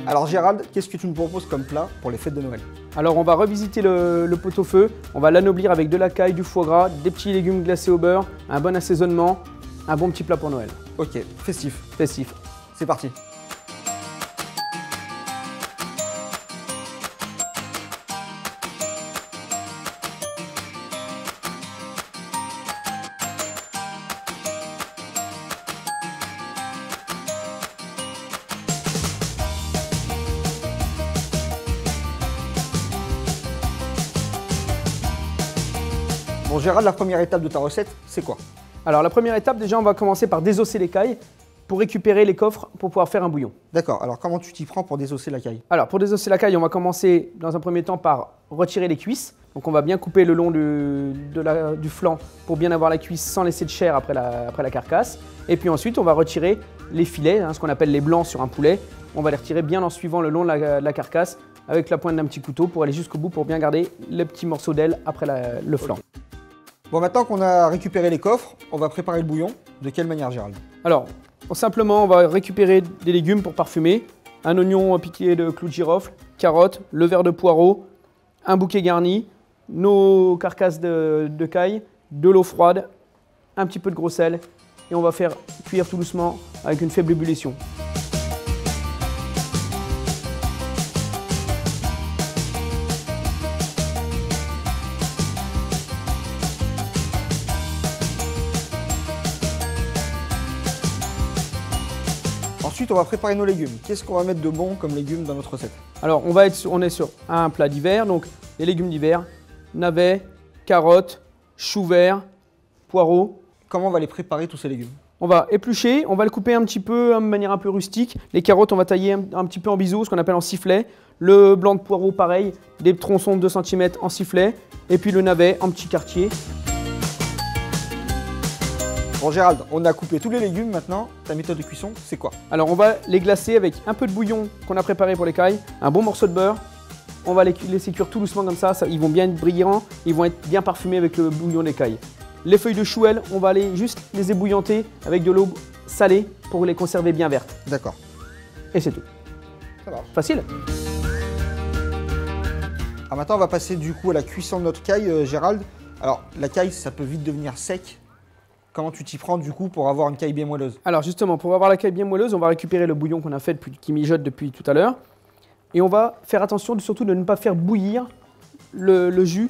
Alors Gérald, qu'est-ce que tu nous proposes comme plat pour les fêtes de Noël? Alors on va revisiter le pot-au-feu, on va l'anoblir avec de la caille, du foie gras, des petits légumes glacés au beurre, un bon assaisonnement, un bon petit plat pour Noël. Ok, festif. Festif. C'est parti. Bon Gérald, la première étape de ta recette, c'est quoi? Alors la première étape, déjà on va commencer par désosser les cailles pour récupérer les coffres pour pouvoir faire un bouillon. D'accord, alors comment tu t'y prends pour désosser la caille? Alors pour désosser la caille, on va commencer dans un premier temps par retirer les cuisses. Donc on va bien couper le long du flanc pour bien avoir la cuisse sans laisser de chair après la carcasse. Et puis ensuite on va retirer les filets, ce qu'on appelle les blancs sur un poulet. On va les retirer bien en suivant le long de la carcasse avec la pointe d'un petit couteau pour aller jusqu'au bout pour bien garder les petits morceaux d'aile après le flanc. Bon, maintenant qu'on a récupéré les coffres, on va préparer le bouillon. De quelle manière, Gérald? Alors, simplement, on va récupérer des légumes pour parfumer, un oignon piqué de clous de girofle, carottes, le verre de poireau, un bouquet garni, nos carcasses de caille, de l'eau froide, un petit peu de gros sel et on va faire cuire tout doucement avec une faible ébullition. Ensuite, on va préparer nos légumes. Qu'est-ce qu'on va mettre de bon comme légumes dans notre recette? Alors, on est sur un plat d'hiver, donc les légumes d'hiver, navets, carottes, choux verts, poireaux. Comment on va les préparer tous ces légumes? On va éplucher, on va le couper un petit peu de manière un peu rustique. Les carottes, on va tailler un petit peu en biseau, ce qu'on appelle en sifflet. Le blanc de poireau, pareil, des tronçons de 2 cm en sifflet. Et puis le navet en petits quartiers. Bon Gérald, on a coupé tous les légumes maintenant. Ta méthode de cuisson, c'est quoi? Alors on va les glacer avec un peu de bouillon qu'on a préparé pour les cailles, un bon morceau de beurre. On va les laisser cuire tout doucement comme ça, ils vont bien être brillants, ils vont être bien parfumés avec le bouillon des cailles. Les feuilles de chou, elles, on va juste les ébouillanter avec de l'eau salée pour les conserver bien vertes. D'accord. Et c'est tout. Ça marche. Facile. Alors maintenant, on va passer du coup à la cuisson de notre caille, Gérald. Alors la caille, ça peut vite devenir sec. Comment tu t'y prends du coup pour avoir une caille bien moelleuse? Alors justement, pour avoir la caille bien moelleuse, on va récupérer le bouillon qu'on a fait, qui mijote depuis tout à l'heure. Et on va faire attention surtout de ne pas faire bouillir le jus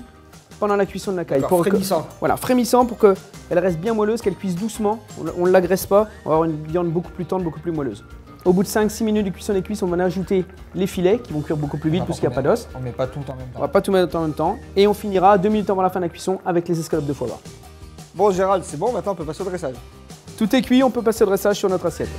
pendant la cuisson de la caille. Frémissant. Voilà, frémissant pour qu'elle reste bien moelleuse, qu'elle cuise doucement. On ne l'agresse pas, on va avoir une viande beaucoup plus tendre, beaucoup plus moelleuse. Au bout de 5-6 minutes de cuisson des cuisses, on va ajouter les filets qui vont cuire beaucoup plus vite puisqu'il n'y a pas d'os. On ne met pas tout en même temps. On va pas tout mettre en même temps. Et on finira 2 minutes avant la fin de la cuisson avec les escalopes de foie gras. Bon Gérald, c'est bon, maintenant on peut passer au dressage. Tout est cuit, on peut passer au dressage sur notre assiette.